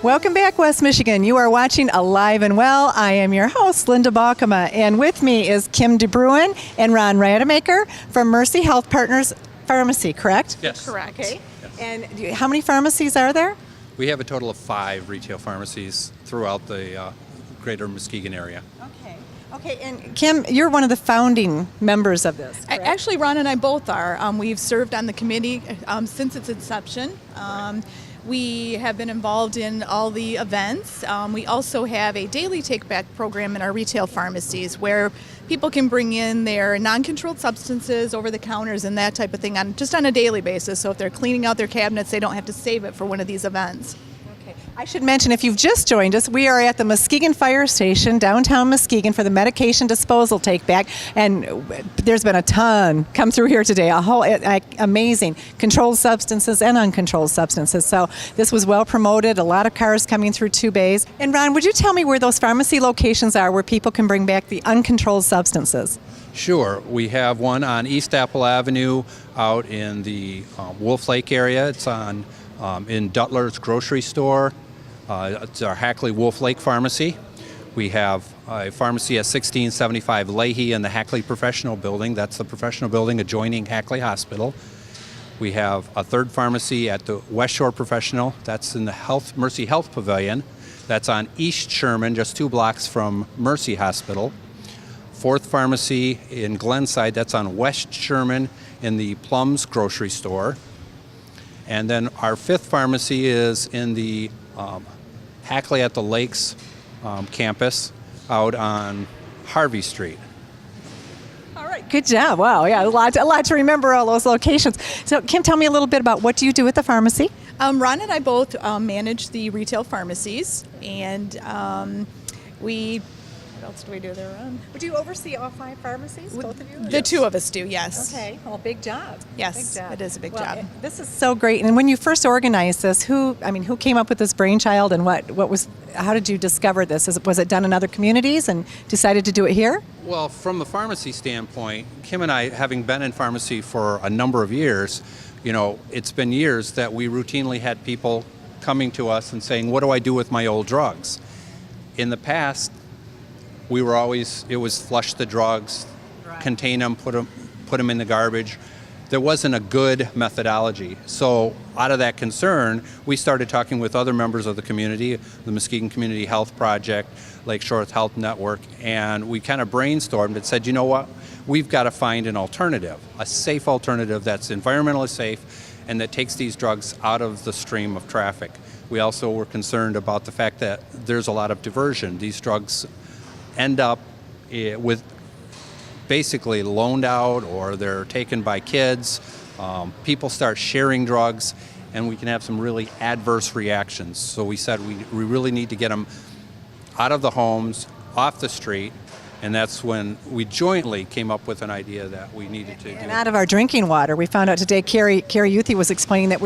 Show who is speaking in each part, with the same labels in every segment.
Speaker 1: Welcome back, West Michigan. You are watching Alive and Well. I am your host, Lynda Balkema, and with me is Kim DeBruin and Ron Rademacher from Mercy Health Partners Pharmacy, correct?
Speaker 2: Yes.
Speaker 3: Correct.
Speaker 1: Okay.
Speaker 2: Yes.
Speaker 1: And how many pharmacies are there?
Speaker 2: We have a total of 5 retail pharmacies throughout the greater Muskegon area.
Speaker 1: Okay, and Kim, you're one of the founding members of this, correct?
Speaker 3: Actually, Ron and I both are. We've served on the committee since its inception. We have been involved in all the events. We also have a daily take-back program in our retail pharmacies where people can bring in their non-controlled substances over the counters and that type of thing just on a daily basis. So if they're cleaning out their cabinets, they don't have to save it for one of these events.
Speaker 1: I should mention, if you've just joined us, we are at the Muskegon Fire Station, downtown Muskegon, for the medication disposal take-back, and there's been a ton come through here today, a whole amazing controlled substances and uncontrolled substances. So this was well promoted, a lot of cars coming through 2 bays. And Ron, would you tell me where those pharmacy locations are where people can bring back the uncontrolled substances?
Speaker 2: Sure. We have one on East Apple Avenue out in the Wolf Lake area. It's on in Dutler's grocery store. It's our Hackley Wolf Lake Pharmacy. We have a pharmacy at 1675 Leahy in the Hackley Professional Building. That's the professional building adjoining Hackley Hospital. We have a third pharmacy at the West Shore Professional. That's in the Mercy Health Pavilion. That's on East Sherman, just 2 blocks from Mercy Hospital. Fourth pharmacy in Glenside. That's on West Sherman in the Plums grocery store. And then our fifth pharmacy is in the Hackley at the Lakes campus out on Harvey Street.
Speaker 1: All right, good job. Wow, yeah, a lot to remember, all those locations. So Kim, tell me a little bit about what do you do at the pharmacy?
Speaker 3: Ron and I both manage the retail pharmacies, and what else do we do there, Ron?
Speaker 1: Would you oversee all 5 pharmacies, both of you?
Speaker 3: The 2 of us do, yes.
Speaker 1: Okay, well, big job.
Speaker 3: Yes,
Speaker 1: Big job.
Speaker 3: it is a big
Speaker 1: Well,
Speaker 3: job.
Speaker 1: This is so great. And when you first organized this, who came up with this brainchild, and how did you discover this? Was it done in other communities and decided to do it here?
Speaker 2: Well, from the pharmacy standpoint, Kim and I, having been in pharmacy for a number of years, it's been years that we routinely had people coming to us and saying, what do I do with my old drugs? In the past, it was flush the drugs, right, contain them, put them in the garbage. There wasn't a good methodology. So out of that concern, we started talking with other members of the community, the Muskegon Community Health Project, Lakeshore Health Network, and we kind of brainstormed and said, you know what, we've got to find an alternative, a safe alternative that's environmentally safe and that takes these drugs out of the stream of traffic. We also were concerned about the fact that there's a lot of diversion. These drugs end up with basically loaned out, or they're taken by kids. People start sharing drugs, and we can have some really adverse reactions. So we said we really need to get them out of the homes, off the street, and that's when we jointly came up with an idea that we needed to do.
Speaker 1: And out of our drinking water. We found out today, Carrie Uthe was explaining that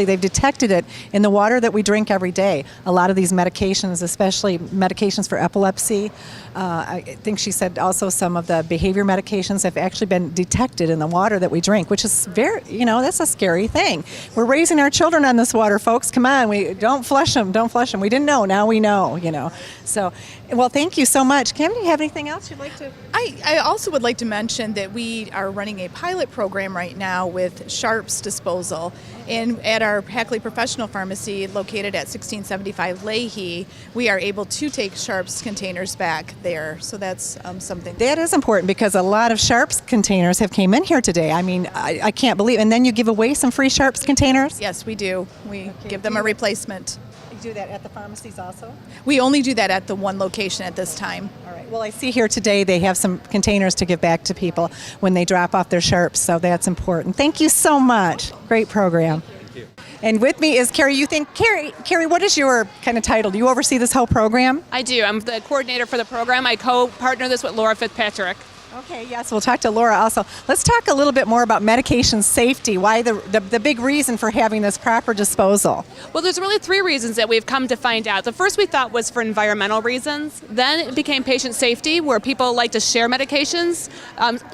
Speaker 1: they've detected it in the water that we drink every day. A lot of these medications, especially medications for epilepsy, I think she said also some of the behavior medications have actually been detected in the water that we drink, which is that's a scary thing. We're raising our children on this water, folks. Come on, we don't flush them. We didn't know, now we know, So, well, thank you so much. Kim, do you have anything else you'd like to?
Speaker 3: I also would like to mention that we are running a pilot program right now with Sharps Disposal. And at our Hackley Professional Pharmacy located at 1675 Leahy, we are able to take Sharps containers back there. So that's something.
Speaker 1: That is important because a lot of Sharps containers have came in here today. I mean, I can't believe. And then you give away some free Sharps containers?
Speaker 3: Yes, we do. We give them a replacement.
Speaker 1: You do that at the pharmacies also?
Speaker 3: We only do that at the one location at this time.
Speaker 1: All right. Well, I see here today they have some containers to give back to people when they drop off their Sharps, so that's important. Thank you so much. Great program.
Speaker 2: Thank you.
Speaker 1: And with me is Carrie Uthe. Carrie, what is your kind of title? Do you oversee this whole program?
Speaker 4: I do. I'm the coordinator for the program. I co-partner this with Laura Fitzpatrick.
Speaker 1: Okay, yes, we'll talk to Laura also. Let's talk a little bit more about medication safety. Why the big reason for having this proper disposal?
Speaker 4: Well, there's really 3 reasons that we've come to find out. The first we thought was for environmental reasons. Then it became patient safety, where people like to share medications.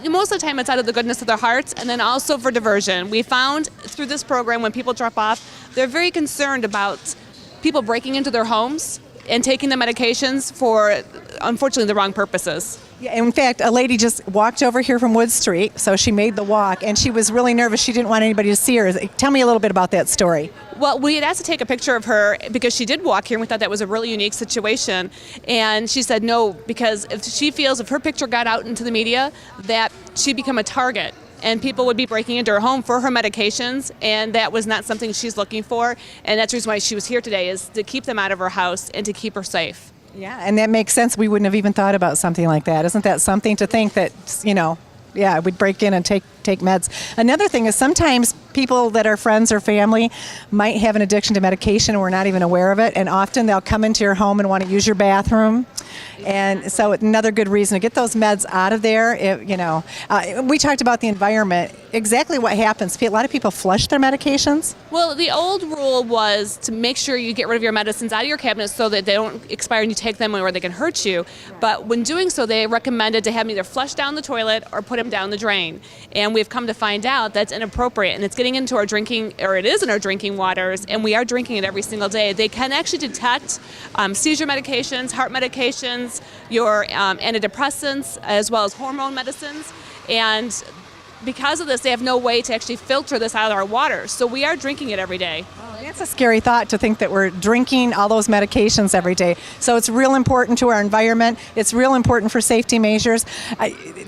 Speaker 4: Most of the time it's out of the goodness of their hearts, and then also for diversion. We found through this program when people drop off, they're very concerned about people breaking into their homes and taking the medications for, unfortunately, the wrong purposes.
Speaker 1: Yeah, in fact, a lady just walked over here from Wood Street, so she made the walk, and she was really nervous. She didn't want anybody to see her. Tell me a little bit about that story.
Speaker 4: Well, we had asked to take a picture of her because she did walk here, and we thought that was a really unique situation. And she said no, because if she feels if her picture got out into the media, that she'd become a target. And people would be breaking into her home for her medications, and that was not something she's looking for. And that's the reason why she was here today, is to keep them out of her house and to keep her safe.
Speaker 1: Yeah, and that makes sense. We wouldn't have even thought about something like that. Isn't that something to think that, we'd break in and take meds. Another thing is sometimes people that are friends or family might have an addiction to medication and we're not even aware of it, and often they'll come into your home and want to use your bathroom. And so another good reason to get those meds out of there. We talked about the environment. Exactly what happens. A lot of people flush their medications.
Speaker 4: Well, the old rule was to make sure you get rid of your medicines out of your cabinet so that they don't expire and you take them where they can hurt you. But when doing so, they recommended to have them either flush down the toilet or put them down the drain. And we've come to find out that's inappropriate, and it's getting into our drinking, or it is in our drinking waters, and we are drinking it every single day. They can actually detect seizure medications, heart medications, your antidepressants, as well as hormone medicines. And because of this, they have no way to actually filter this out of our water. So we are drinking it every day.
Speaker 1: Oh, that's a scary thought to think that we're drinking all those medications every day. So it's real important to our environment. It's real important for safety measures.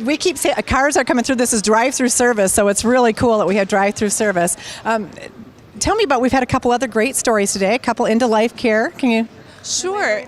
Speaker 1: We keep saying cars are coming through. This is drive-through service, so it's really cool that we have drive-through service. Tell me about, we've had a couple other great stories today, a couple into life care. Can you?
Speaker 4: Sure.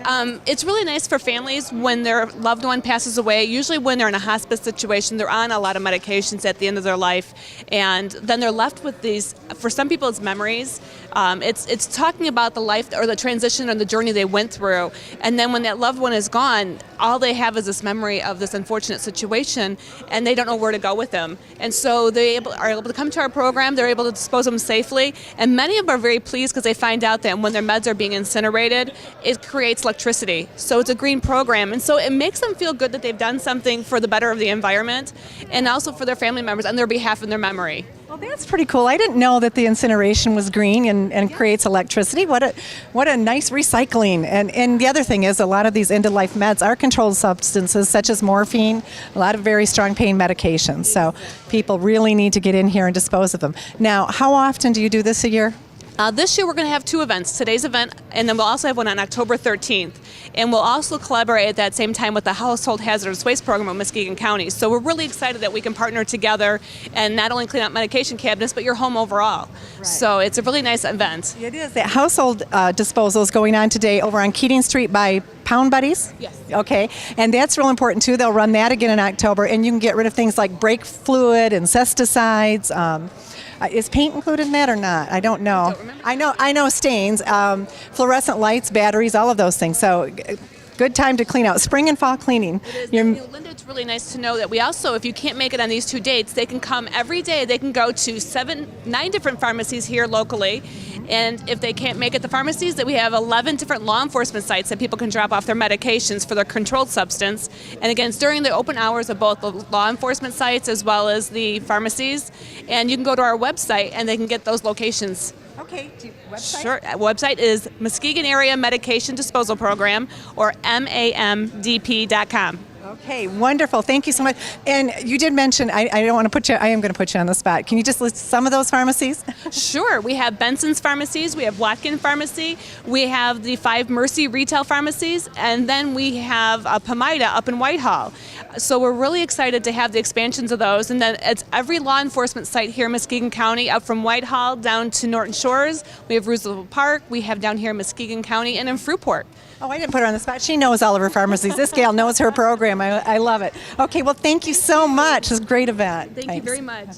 Speaker 4: It's really nice for families when their loved one passes away. Usually when they're in a hospice situation, they're on a lot of medications at the end of their life, and then they're left with these, for some people it's memories. It's talking about the life or the transition or the journey they went through, and then when that loved one is gone, all they have is this memory of this unfortunate situation, and they don't know where to go with them. And so they are able to come to our program, they're able to dispose of them safely, and many of them are very pleased because they find out that when their meds are being incinerated, it creates electricity. So it's a green program, and so it makes them feel good that they've done something for the better of the environment and also for their family members on their behalf and their memory.
Speaker 1: Well, that's pretty cool. I didn't know that the incineration was green and creates electricity. What a nice recycling. And the other thing is, a lot of these end-of-life meds are controlled substances such as morphine, a lot of very strong pain medications. So people really need to get in here and dispose of them. Now, how often do you do this a year?
Speaker 4: This year we're going to have two events, today's event, and then we'll also have one on October 13th. And we'll also collaborate at that same time with the Household Hazardous Waste Program of Muskegon County. So we're really excited that we can partner together and not only clean out medication cabinets, but your home overall. Right. So it's a really nice event.
Speaker 1: It is. That household disposal is going on today over on Keating Street by Pound Buddies?
Speaker 4: Yes.
Speaker 1: Okay. And that's real important too. They'll run that again in October, and you can get rid of things like brake fluid, insecticides. Is paint included in that or not? I don't know. I know stains, fluorescent lights, batteries, all of those things. So good time to clean out. Spring and fall cleaning.
Speaker 4: It is. Lynda, it's really nice to know that we also, if you can't make it on these 2 dates, they can come every day. They can go to 9 different pharmacies here locally. And if they can't make it to pharmacies, that we have 11 different law enforcement sites that people can drop off their medications for their controlled substance. And again, it's during the open hours of both the law enforcement sites as well as the pharmacies. And you can go to our website and they can get those locations.
Speaker 1: Okay. Website?
Speaker 4: Sure. Website is Muskegon Area Medication Disposal Program, or MAMDP.com.
Speaker 1: Okay, wonderful. Thank you so much. And you did mention, I don't want to put you, I am going to put you on the spot. Can you just list some of those pharmacies?
Speaker 4: Sure. We have Benson's Pharmacies, we have Watkin Pharmacy, we have the 5 Mercy Retail Pharmacies, and then we have Pomida up in Whitehall. So we're really excited to have the expansions of those. And then it's every law enforcement site here in Muskegon County, up from Whitehall down to Norton Shores. We have Roosevelt Park, we have down here in Muskegon County, and in Fruitport.
Speaker 1: Oh, I didn't put her on the spot. She knows all of her pharmacies. This gal knows her program. I love it. Okay, well, thank you so much. It's a great event.
Speaker 4: Thank you very much.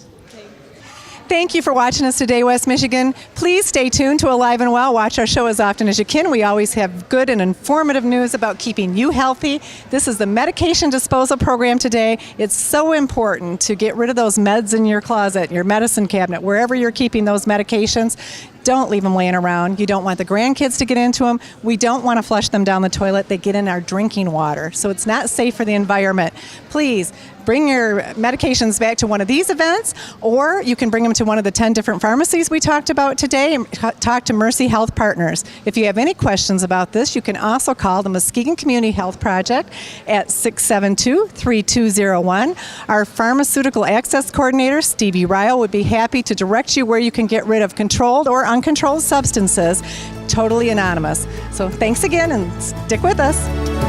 Speaker 1: Thank you for watching us today, West Michigan. Please stay tuned to Alive and Well. Watch our show as often as you can. We always have good and informative news about keeping you healthy. This is the medication disposal program today. It's so important to get rid of those meds in your closet, your medicine cabinet, wherever you're keeping those medications. Don't leave them laying around. You don't want the grandkids to get into them. We don't want to flush them down the toilet. They get in our drinking water. So it's not safe for the environment. Please bring your medications back to one of these events, or you can bring them to one of the 10 different pharmacies we talked about today and talk to Mercy Health Partners. If you have any questions about this, you can also call the Muskegon Community Health Project at 672-3201. Our Pharmaceutical Access Coordinator, Stevie Ryle, would be happy to direct you where you can get rid of controlled or uncontrolled substances, totally anonymous. So thanks again, and stick with us.